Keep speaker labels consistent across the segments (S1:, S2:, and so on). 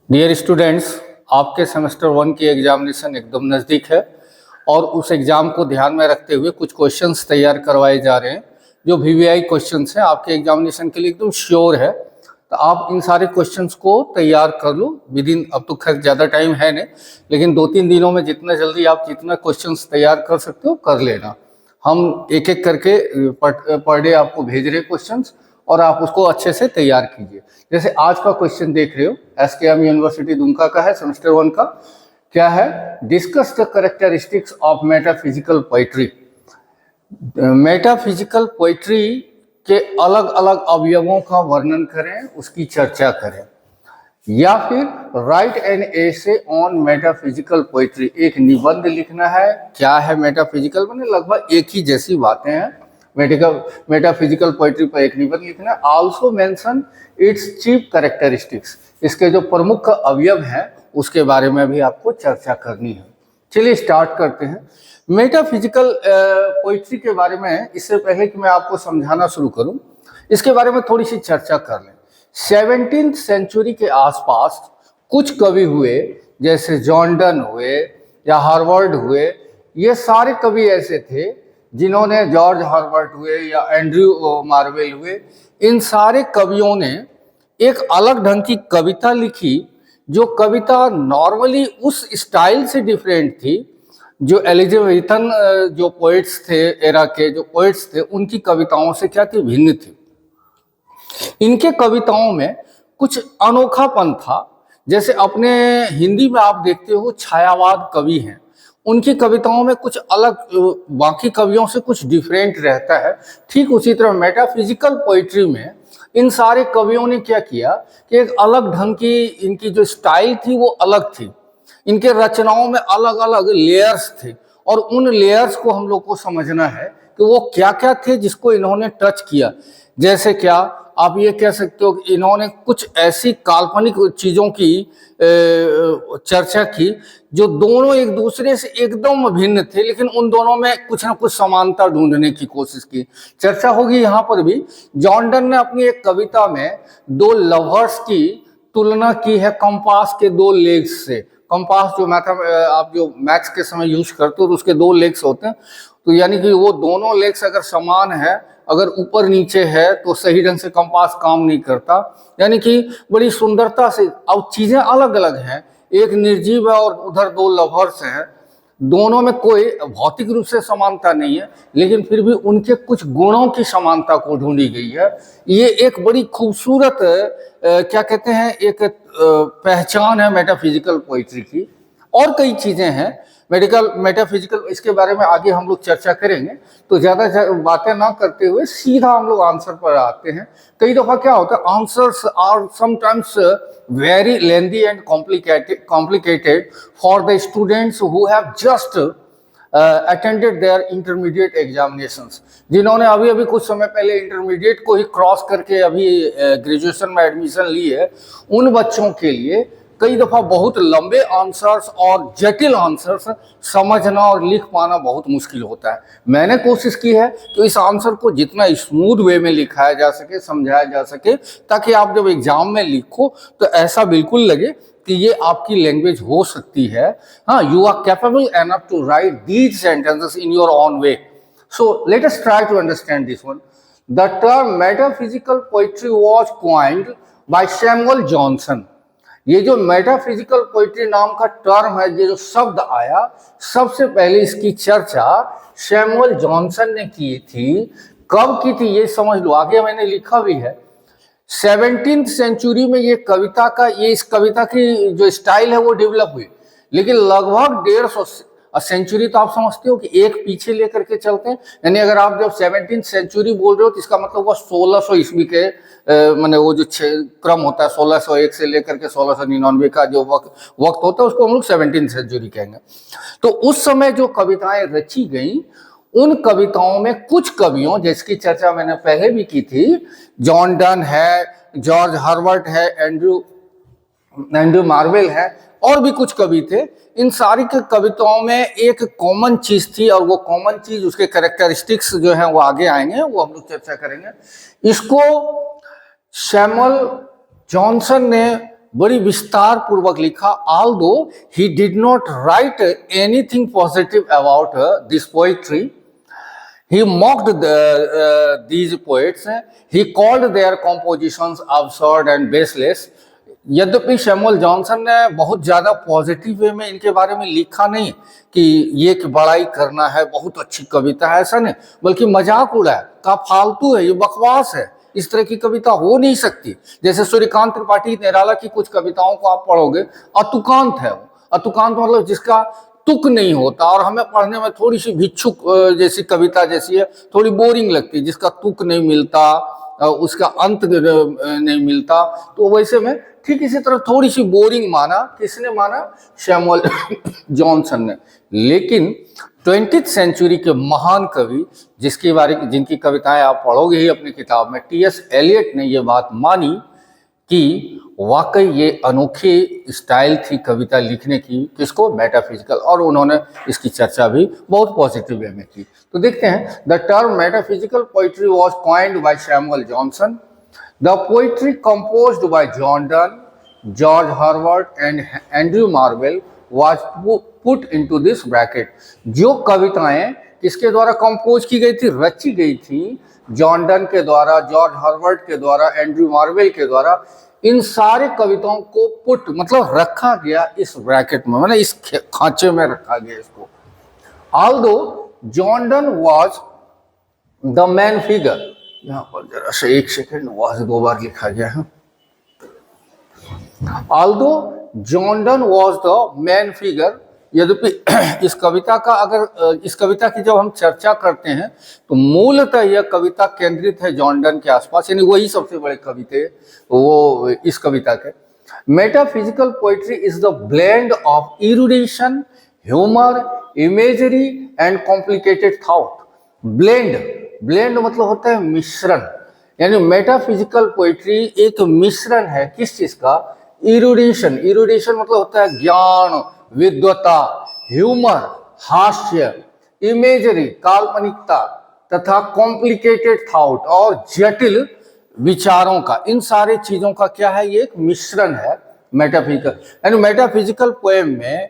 S1: Dear students, आपके semester 1 की examination एकदम नज़दीक है और उस एग्ज़ाम को ध्यान में रखते हुए कुछ क्वेश्चंस तैयार करवाए जा रहे हैं जो वीवीआई क्वेश्चंस हैं। आपके एग्जामिनेशन के लिए एकदम श्योर है, तो आप इन सारे क्वेश्चंस को तैयार कर लो विद इन। अब तो खैर ज़्यादा टाइम है नहीं, लेकिन 2-3 दिनों में जितना जल्दी आप जितना क्वेश्चंस तैयार कर सकते हो कर लेना। हम एक एक करके पर डे आपको भेज रहे क्वेश्चंस और आप उसको अच्छे से तैयार कीजिए। जैसे आज का क्वेश्चन देख रहे हो, एसकेएम यूनिवर्सिटी दुमका का है, सेमेस्टर 1 का। क्या है? Discuss the characteristics of metaphysical poetry. Metaphysical poetry के अलग अलग अवयवों का वर्णन करें, उसकी चर्चा करें। या फिर right an essay on metaphysical poetry, एक निबंध लिखना है। क्या है मेटाफिजिकल? मैंने लगभग एक ही जैसी बातें हैं। मेटाफिजिकल पोइट्री पर एक निबंध लिखना है। Also mention it's chief characteristics, इसके जो प्रमुख अवयव हैं उसके बारे में भी आपको चर्चा करनी है। चलिए स्टार्ट करते हैं। मेटाफिजिकल पोइट्री के बारे में इससे पहले कि मैं आपको समझाना शुरू करूं, इसके बारे में थोड़ी सी चर्चा कर लें। 17th सेंचुरी के आसपास कुछ कवि हुए, जैसे जॉन डन हुए या हार्वर्ड हुए। ये सारे कवि ऐसे थे जिन्होंने, जॉर्ज हार्वर्ड हुए या एंड्रयू मार्वेल हुए, इन सारे कवियों ने एक अलग ढंग की कविता लिखी, जो कविता नॉर्मली उस स्टाइल से डिफरेंट थी जो एलिजाबेथन जो पोइट्स थे, एरा के जो पोइट्स थे, उनकी कविताओं से क्या थी? भिन्न थी। इनके कविताओं में कुछ अनोखापन था। जैसे अपने हिंदी में आप देखते हो छायावाद कवि हैं, उनकी कविताओं में कुछ अलग, बाकी कवियों से कुछ डिफरेंट रहता है। ठीक उसी तरह मेटाफिजिकल पोइट्री में इन सारे कवियों ने क्या किया कि एक अलग ढंग की इनकी जो स्टाइल थी वो अलग थी। इनके रचनाओं में अलग अलग लेयर्स थे और उन लेयर्स को हम लोग को समझना है कि वो क्या क्या थे जिसको इन्होंने टच किया। जैसे क्या आप ये कह सकते हो कि इन्होंने कुछ ऐसी काल्पनिक चीज़ों की चर्चा की जो दोनों एक दूसरे से एकदम भिन्न थे, लेकिन उन दोनों में कुछ ना कुछ समानता ढूंढने की कोशिश की। चर्चा होगी यहाँ पर भी। जॉन डन ने अपनी एक कविता में दो लवर्स की तुलना की है कंपास के दो लेग्स से। कंपास जो आप जो मैथ्स के समय यूज करते हो तो उसके दो लेग्स होते हैं, तो यानी कि वो दोनों लेग्स अगर समान है, अगर ऊपर नीचे है तो सही ढंग से कंपास काम नहीं करता। यानी कि बड़ी सुंदरता से, अब चीजें अलग अलग हैं, एक निर्जीव है और उधर दो लवर्स हैं, दोनों में कोई भौतिक रूप से समानता नहीं है, लेकिन फिर भी उनके कुछ गुणों की समानता को ढूंढी गई है। ये एक बड़ी खूबसूरत क्या कहते हैं, एक पहचान है मेटाफिजिकल पोइट्री की। और कई चीजें हैं मेटाफिजिकल, इसके बारे में आगे हम लोग चर्चा करेंगे। तो ज्यादा बातें ना करते हुए सीधा हम लोग आंसर पर आते हैं। कई दफा क्या होता है, answers are sometimes very lengthy and complicated for the students who have just attended their intermediate examinations. जिन्होंने अभी अभी कुछ समय पहले इंटरमीडिएट को ही क्रॉस करके अभी ग्रेजुएशन में एडमिशन ली है, उन बच्चों के लिए कई दफ़ा बहुत लंबे आंसर्स और जटिल आंसर्स समझना और लिख पाना बहुत मुश्किल होता है। मैंने कोशिश की है कि इस आंसर को जितना स्मूथ वे में लिखाया जा सके, समझाया जा सके, ताकि आप जब एग्जाम में लिखो तो ऐसा बिल्कुल लगे कि ये आपकी लैंग्वेज हो सकती है। हाँ, you are capable enough to write these sentences in your own way. So let us try to understand this one. The term metaphysical poetry was coined by Samuel Johnson. ये जो मेटाफिजिकल पोइट्री नाम का term है, ये जो शब्द आया, सबसे पहले इसकी चर्चा सैमुअल जॉनसन ने की थी। कब की थी ये समझ लो, आगे मैंने लिखा भी है। 17th सेंचुरी में ये कविता का, ये इस कविता की जो स्टाइल है वो डेवलप हुई, लेकिन लगभग 150 सेंचुरी तो आप समझते हो कि एक पीछे लेकर के चलते हैं। यानी अगर आप जब 17th सेंचुरी बोल रहे हो तो इसका मतलब वो 1600 ईस्वी के मैंने वो जो क्रम होता है 1601 से लेकर के 1699 का जो वक्त होता है उसको हम लोग 17th सेंचुरी कहेंगे। तो उस समय जो कविताएं रची गई, उन कविताओं में कुछ कवियों जिसकी चर्चा मैंने पहले भी की थी, जॉन डन है, जॉर्ज हार्वर्ड है, एंड्रयू मार्वेल है, और भी कुछ कवि थे। इन सारी के कविताओं में एक कॉमन चीज थी, और वो कॉमन चीज, उसके कैरेक्टरिस्टिक्स जो हैं वो आगे आएंगे, वो हम लोग चर्चा करेंगे। इसको सैमुअल जॉनसन ने बड़ी विस्तार पूर्वक लिखा। Although he did not right anything positive about this poetry, he mocked these poets, he called their compositions absurd and baseless। यद्यपि सैमुअल जॉनसन ने बहुत ज़्यादा पॉजिटिव वे में इनके बारे में लिखा नहीं कि ये कि बड़ाई करना है, बहुत अच्छी कविता है, ऐसा नहीं, बल्कि मजाक उड़ाया, कहा फालतू है, ये बकवास है, इस तरह की कविता हो नहीं सकती। जैसे सूर्यकांत त्रिपाठी निराला की कुछ कविताओं को आप पढ़ोगे, अतुकांत है वो, अतुकांत मतलब जिसका तुक नहीं होता, और हमें पढ़ने में थोड़ी सी भिक्षुक जैसी कविता जैसी है, थोड़ी बोरिंग लगती है, जिसका तुक नहीं मिलता, उसका अंत नहीं मिलता, तो वैसे में ठीक इसी तरह थोड़ी सी बोरिंग माना। किसने माना? सैमुअल जॉनसन ने। लेकिन 20th सेंचुरी के महान कवि जिनकी कविताएं आप पढ़ोगे ही अपनी किताब में, टी.एस. एलियट ने ये बात मानी कि वाकई ये अनोखी स्टाइल थी कविता लिखने की, किसको? मेटाफिजिकल, और उन्होंने इसकी चर्चा भी बहुत पॉजिटिव वे में की। तो देखते हैं, the term metaphysical poetry was coined bye Samuel Johnson. The poetry composed bye John Donne, George Herbert and Andrew marvel was put into this bracket. जो कविताएं किसके द्वारा कंपोज की गई थी, रची गई थी, जॉन डन के द्वारा, जॉर्ज हर्बर्ट के द्वारा, एंड्रयू मार्वेल के द्वारा, इन सारे कविताओं को पुट मतलब रखा गया इस ब्रैकेट में, मतलब इस खांचे में रखा गया इसको। Although John Donne was the man figure, यहां पर जरा से एक सेकेंड, वाज 2 बार लिखा गया है। Although John Donne was the man figure, यद्यपि इस कविता की जब हम चर्चा करते हैं तो मूलतः यह कविता केंद्रित है जॉन डन के आसपास, यानी वही सबसे बड़े कवि थे वो इस कविता के। Metaphysical poetry is the blend of erudition, humour, imagery and complicated thought. Blend मतलब होता है मिश्रण, यानी मेटाफिजिकल पोइट्री एक मिश्रण है किस चीज का? इरुडिशन मतलब होता है ज्ञान, विद्वता, ह्यूमर, हास्य, इमेजरी, काल्पनिकता, तथा कॉम्प्लिकेटेड थॉट और जटिल विचारों का, इन सारे चीजों का क्या है? ये एक मिश्रण है मेटाफिजिकल। यानी मेटाफिजिकल पोएम में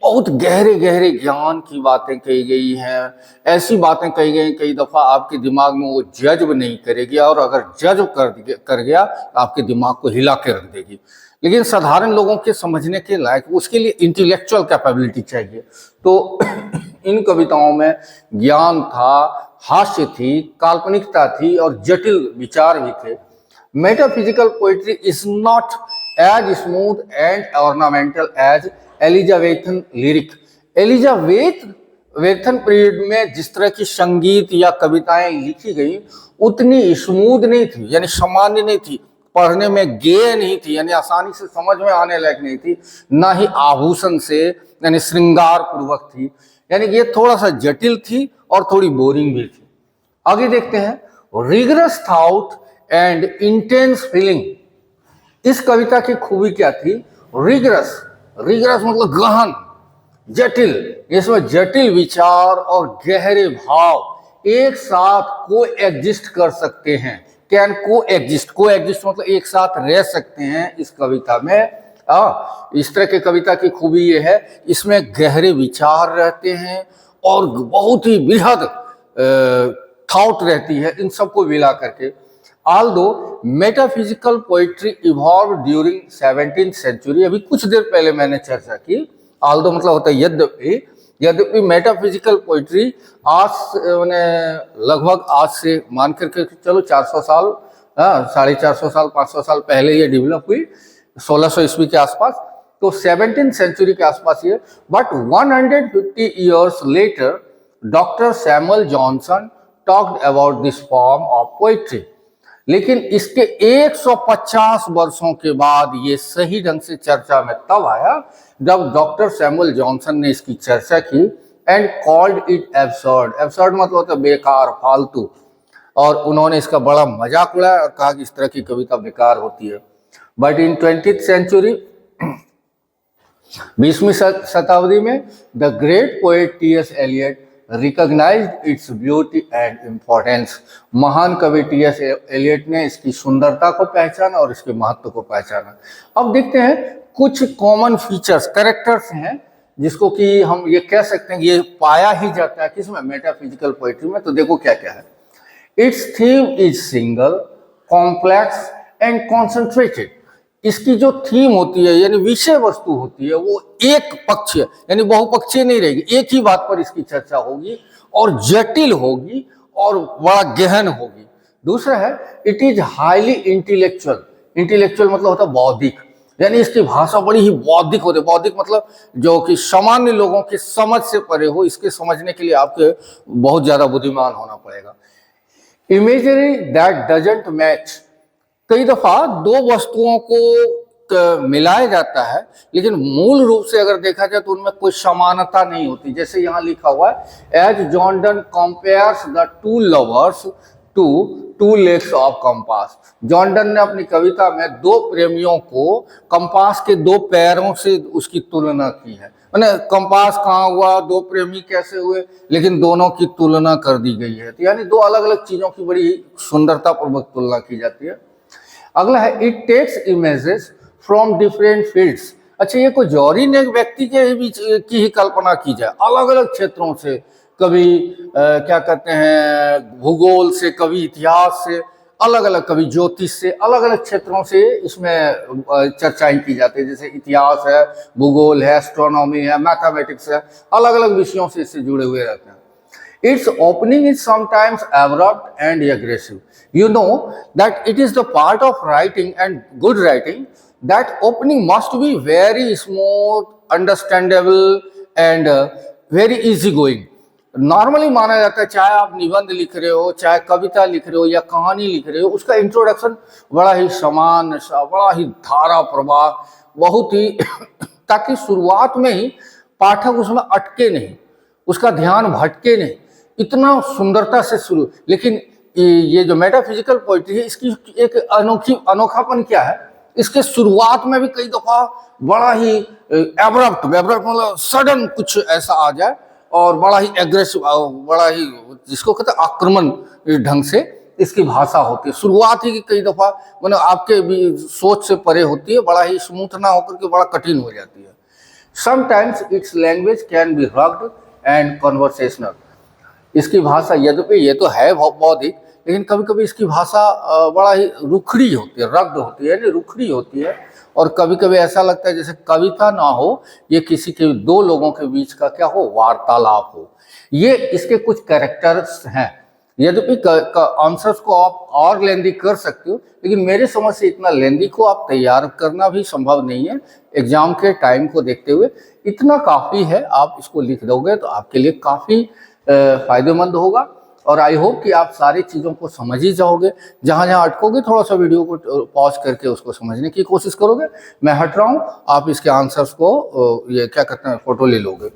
S1: बहुत गहरे गहरे ज्ञान की बातें कही गई हैं, ऐसी बातें कही गई कई दफा आपके दिमाग में वो जज्ब नहीं करेगी, और अगर जज्ब कर गया तो आपके दिमाग को हिला के रख देगी। लेकिन साधारण लोगों के समझने के लायक, उसके लिए इंटेलेक्चुअल कैपेबिलिटी चाहिए। तो इन कविताओं में ज्ञान था, हास्य थी, काल्पनिकता थी और जटिल विचार भी थे। Metaphysical poetry is not as smooth and ornamental as Elizabethan lyric. Elizabethan period में जिस तरह की संगीत या कविताएं लिखी गई उतनी स्मूथ नहीं थी, यानी सामान्य नहीं थी, पढ़ने में गेय नहीं थी, यानी आसानी से समझ में आने लायक नहीं थी, ना ही आभूषण से यानी श्रृंगार पूर्वक थी, यानी ये थोड़ा सा जटिल थी और थोड़ी बोरिंग भी थी। आगे देखते हैं, rigorous thought and intense feeling. इस कविता की खूबी क्या थी? रिगरस मतलब गहन, जटिल, इसमें जटिल विचार और गहरे भाव एक साथ को एग्जिस्ट कर सकते हैं। कैन को एग्जिस्ट मतलब एक साथ रह सकते हैं इस कविता में। इस तरह की कविता की खूबी ये है, इसमें गहरे विचार रहते हैं और बहुत ही बृहद थॉट रहती है, इन सबको मिला करके। Although metaphysical poetry evolve during 17th century, अभी कुछ देर पहले मैंने चर्चा की। ऑल्दो मतलब होता है यद्यपि मेटाफिजिकल पोइट्री आज लगभग आज से मान करके चलो 400 साल, 450 साल, 500 साल पहले ये डेवलप हुई, 1600 ईस्वी के आसपास, तो 17th सेंचुरी के आसपास ये। But 150 years later doctor Samuel Johnson talked about this form of poetry. लेकिन इसके 150 वर्षों के बाद ये सही ढंग से चर्चा में तब आया जब डॉक्टर सैमुअल जॉनसन ने इसकी चर्चा की and called it absurd. Absurd मतलब होता है बेकार, फालतू, और उन्होंने इसका बड़ा मजाक उड़ाया और कहा कि इस तरह की कविता बेकार होती है। बट इन 20th सेंचुरी, 20वीं शताब्दी में, the great poet T S. Eliot recognized its beauty and importance। महान कवि टी.एस. एलियट ने इसकी सुंदरता को पहचाना और इसके महत्व को पहचाना। अब देखते हैं कुछ कॉमन फीचर्स, कैरेक्टर्स हैं जिसको कि हम ये कह सकते हैं ये पाया ही जाता है किसमें, मेटाफिजिकल पोएट्री में। तो देखो क्या क्या है। It's theme is single, complex and concentrated. इसकी जो थीम होती है यानी विषय वस्तु होती है वो एक पक्षीय यानी बहुपक्षीय नहीं रहेगी, एक ही बात पर इसकी चर्चा होगी और जटिल होगी और बड़ा गहन होगी। दूसरा है it is highly intellectual. Intellectual मतलब होता है बौद्धिक, यानी इसकी भाषा बड़ी ही बौद्धिक होती है। बौद्धिक मतलब जो कि सामान्य लोगों की समझ से परे हो, इसके समझने के लिए आपके बहुत ज्यादा बुद्धिमान होना पड़ेगा। Imagery that doesn't match. कई दफा दो वस्तुओं को मिलाया जाता है लेकिन मूल रूप से अगर देखा जाए तो उनमें कोई समानता नहीं होती। जैसे यहाँ लिखा हुआ है as John Donne compares the two lovers to two legs of compass. John Donne ने अपनी कविता में दो प्रेमियों को कंपास के दो पैरों से उसकी तुलना की है। मैंने कंपास कहाँ हुआ, दो प्रेमी कैसे हुए, लेकिन दोनों की तुलना कर दी गई है। तो यानी दो अलग अलग चीजों की बड़ी सुंदरता पूर्वक तुलना की जाती है। अगला है it takes images from different fields. अच्छा, ये कोई जौहरी ने व्यक्ति के बीच की ही कल्पना की जाए, अलग अलग क्षेत्रों से, कभी क्या कहते हैं भूगोल से, कभी इतिहास से, अलग अलग, कभी ज्योतिष से, अलग अलग क्षेत्रों से इसमें चर्चाएं की जाती है। जैसे इतिहास है, भूगोल है, एस्ट्रोनॉमी है, मैथमेटिक्स है, अलग अलग विषयों से इससे जुड़े हुए रहते हैं। Its opening is sometimes abrupt and aggressive. You know that it is the part of writing and good writing that opening must be very smooth, understandable and very easy going. Normally माना जाता है चाहे आप निबंध लिख रहे हो, चाहे कविता लिख रहे हो या कहानी लिख रहे हो, उसका इंट्रोडक्शन बड़ा ही समान सा, बड़ा ही धारा प्रवाह, बहुत ही ताकि शुरुआत में ही पाठक उसमें अटके नहीं, उसका ध्यान भटके नहीं, इतना सुंदरता से शुरू। लेकिन ये जो मेटाफिजिकल पोएट्री है इसकी एक अनोखापन क्या है, इसके शुरुआत में भी कई दफा बड़ा ही एब्रप्ट मतलब सडन कुछ ऐसा आ जाए और बड़ा ही एग्रेसिव, बड़ा ही जिसको कहते हैं आक्रमण ढंग से इसकी भाषा होती है। शुरुआत ही कई दफा मतलब आपके भी सोच से परे होती है, बड़ा ही स्मूथ ना होकर के बड़ा कठिन हो जाती है। Sometimes it's language can be rugged and conversational. इसकी भाषा यद्यपि ये तो है बौद्धिक, लेकिन कभी कभी इसकी भाषा बड़ा ही रुखड़ी होती है, रग्ड होती है, यानी रुखड़ी होती है। और कभी कभी ऐसा लगता है जैसे कविता ना हो, ये किसी के दो लोगों के बीच का क्या हो, वार्तालाप हो। ये इसके कुछ कैरेक्टर्स हैं। यद्यपि आंसर्स को आप और लेंदी कर सकते हो, लेकिन मेरे समझ से इतना लेंदी को आप तैयार करना भी संभव नहीं है। एग्जाम के टाइम को देखते हुए इतना काफ़ी है, आप इसको लिख दोगे तो आपके लिए काफ़ी फायदेमंद होगा। और आई होप कि आप सारी चीज़ों को समझ ही जाओगे। जहाँ जहाँ अटकोगे थोड़ा सा वीडियो को पॉज करके उसको समझने की कोशिश करोगे। मैं हट रहा हूँ, आप इसके आंसर्स को ये क्या कहते हैं फोटो ले लोगे।